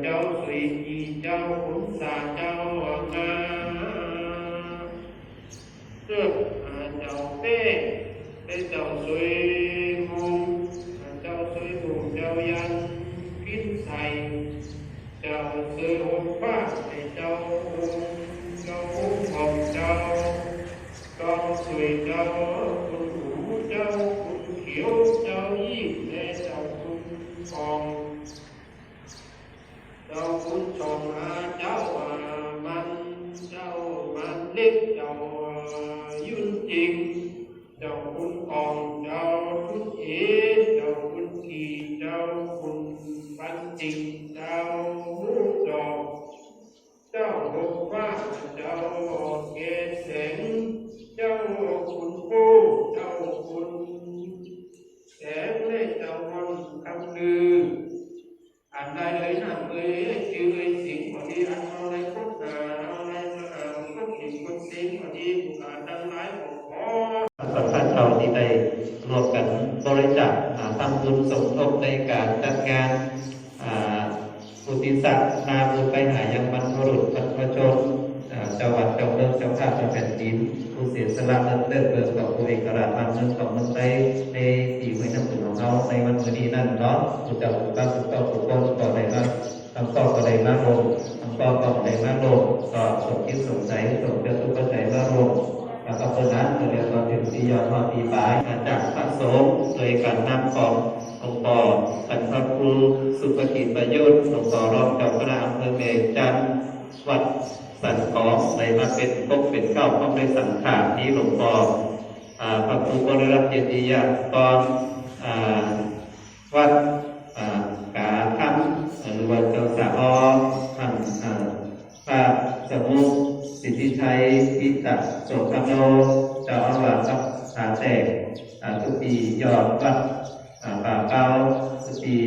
เจ้าสุยจีเจ้าขุนสาเจ้างาเจ้าเจ้าเป้เจ้าสุยมุงเจ้าสุยมุงเจ้ายันพินไทยเจ้าสุยหุบฟ้าเจ้าหุบของเจ้าก็สุยเจ้าคุณหูเจ้าคุณเขียวเจ้ายิ่งเจ้าคุณฟองเจ้าคุณชงเจ้ามันเล็กเจ้ายุ่นจริงเจ้าคุณอ่องเจ้าคุณเจ้าคุณขี่เจ้าคุณปันจิงเจ้าหูดอกเจ้าหกฟ้าเจ้าเกศแสงเจ้าคุณปูเจ้าคุณแสงเล่เจ้าวันคำลืออันใดเลยนะชื่อสิ่งที่อันเราได้พบเราได้พบสิ่งสิ่งที่ผู้การทั้งหลายขอสัมพันธ์เราที่ได้รวมกันบริจาคทำบุญสมทบในการจัดงานอุทิศนาบุญไปหายังบรรพบุรุษบรรพชนจังหวัดเจ้าเมืองเจ้าภาพเจ้าแผ่นดินผู้เสียสละเลิศเบิกต่อผู้เอกราชบ้านเมืองของเมืองไทยในปีไว้น้ำบุญของเขาในวันนี้นั่นเนาะผู้จัดการสุขภาพผู้คนต่อในบ้านทำต่อในบ้านลงทำต่อในบ้านลงก็สมคิดสมใจสมเด็จทุกปัจจัยบ้านลงแล้วก็เพราะนั้นเรียกว่าถึงที่ยอดพอปีปลายจากพระสงฆ์โดยการนำขององค์ปอท่านพระครูสุภกิจประยุทธ์องค์ปอรองเจ้าคณะอำเภอเมฆจันทร์วัดสันของในมาเป็นปกเป็นเก้าข้องในสังขารนี้หลวงพ่อพระครูบริรัตน์เกียรติยากรวัดกาธรรมหรือว่าเจ้าสาวท่านพระสมุสิทธิชัยพิจักโสภโนเจ้าอาวาสวัดแตกทุกปียอดวัดป่าเก้าทุกปี